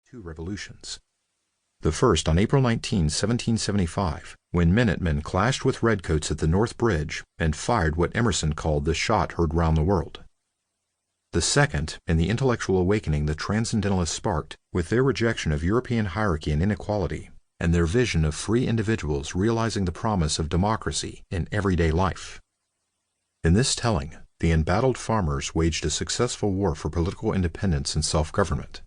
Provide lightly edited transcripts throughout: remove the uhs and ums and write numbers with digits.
two revolutions. The first on April 19, 1775, when Minutemen clashed with Redcoats at the North Bridge and fired what Emerson called the shot heard round the world. The second, in the intellectual awakening the Transcendentalists sparked with their rejection of European hierarchy and inequality, and their vision of free individuals realizing the promise of democracy in everyday life. In this telling, the embattled farmers waged a successful war for political independence and self-government.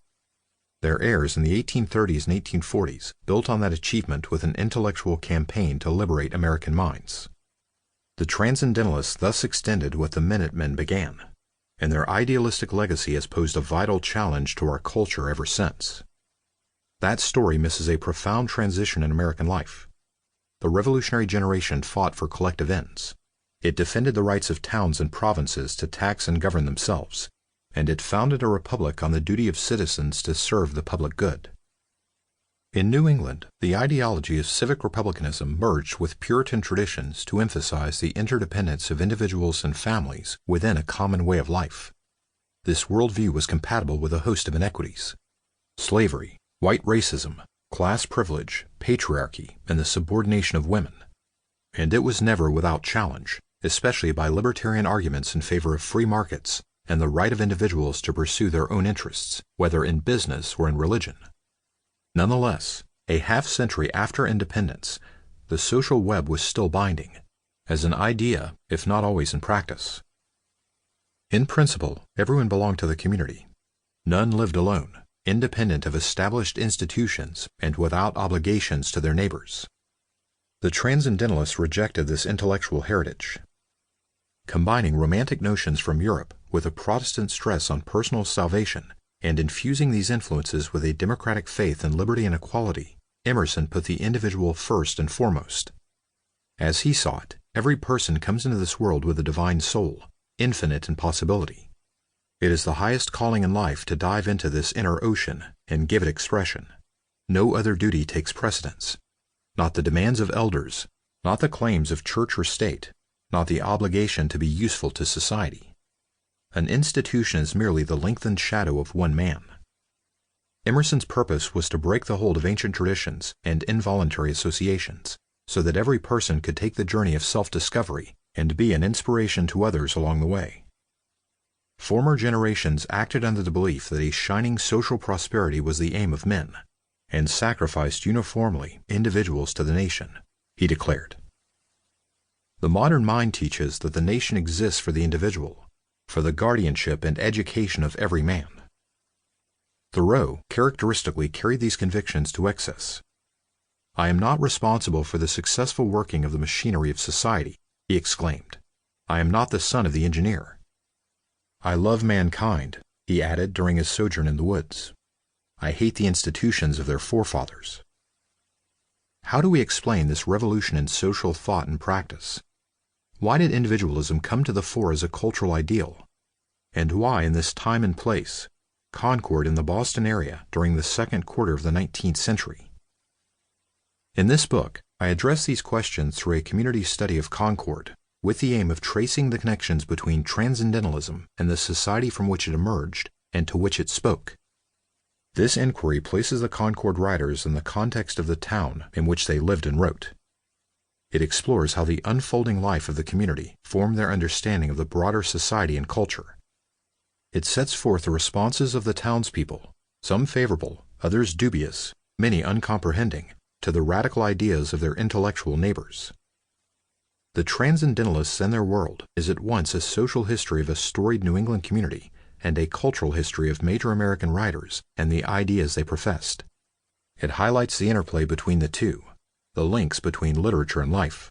Their heirs in the 1830s and 1840s built on that achievement with an intellectual campaign to liberate American minds. The Transcendentalists thus extended what the Minutemen began, and their idealistic legacy has posed a vital challenge to our culture ever since. That story misses a profound transition in American life. The revolutionary generation fought for collective ends. It defended the rights of towns and provinces to tax and govern themselves, and it founded a republic on the duty of citizens to serve the public good. In New England, the ideology of civic republicanism merged with Puritan traditions to emphasize the interdependence of individuals and families within a common way of life. This worldview was compatible with a host of inequities: slavery, white racism, class privilege, patriarchy, and the subordination of women. And it was never without challenge, especially by libertarian arguments in favor of free markets and the right of individuals to pursue their own interests, whether in business or in religion. Nonetheless, a half-century after independence, the social web was still binding, as an idea, if not always in practice. In principle, everyone belonged to the community. None lived alone, independent of established institutions and without obligations to their neighbors. The Transcendentalists rejected this intellectual heritage. Combining romantic notions from Europe with a Protestant stress on personal salvation and infusing these influences with a democratic faith in liberty and equality, Emerson put the individual first and foremost. As he saw it, every person comes into this world with a divine soul, infinite in possibility. It is the highest calling in life to dive into this inner ocean and give it expression. No other duty takes precedence. Not the demands of elders, not the claims of church or state, not the obligation to be useful to society. An institution is merely the lengthened shadow of one man. Emerson's purpose was to break the hold of ancient traditions and involuntary associations, so that every person could take the journey of self-discovery and be an inspiration to others along the way. Former generations acted under the belief that a shining social prosperity was the aim of men, and sacrificed uniformly individuals to the nation, he declared. The modern mind teaches that the nation exists for the individual, for the guardianship and education of every man. Thoreau characteristically carried these convictions to excess. "I am not responsible for the successful working of the machinery of society," he exclaimed. "I am not the son of the engineer. I love mankind," he added during his sojourn in the woods. "I hate the institutions of their forefathers." How do we explain this revolution in social thought and practice? Why did individualism come to the fore as a cultural ideal? And why, in this time and place, Concord in the Boston area during the second quarter of the 19th century? In this book, I address these questions through a community study of Concord, with the aim of tracing the connections between Transcendentalism and the society from which it emerged and to which it spoke. This inquiry places the Concord writers in the context of the town in which they lived and wrote. It explores how the unfolding life of the community formed their understanding of the broader society and culture. It sets forth the responses of the townspeople, some favorable, others dubious, many uncomprehending, to the radical ideas of their intellectual neighbors. The Transcendentalists and Their World is at once a social history of a storied New England community and a cultural history of major American writers and the ideas they professed. It highlights the interplay between the two, the links between literature and life.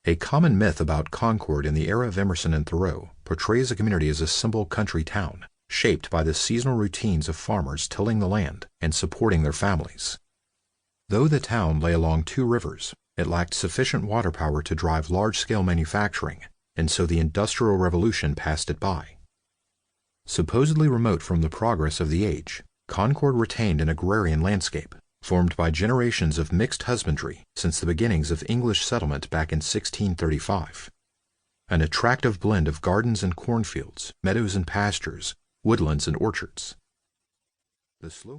A common myth about Concord in the era of Emerson and Thoreau portrays the community as a simple country town, shaped by the seasonal routines of farmers tilling the land and supporting their families. Though the town lay along two rivers, it lacked sufficient water power to drive large-scale manufacturing, and so the Industrial Revolution passed it by. Supposedly remote from the progress of the age, Concord retained an agrarian landscape, formed by generations of mixed husbandry since the beginnings of English settlement back in 1635. An attractive blend of gardens and cornfields, meadows and pastures, woodlands and orchards. The slow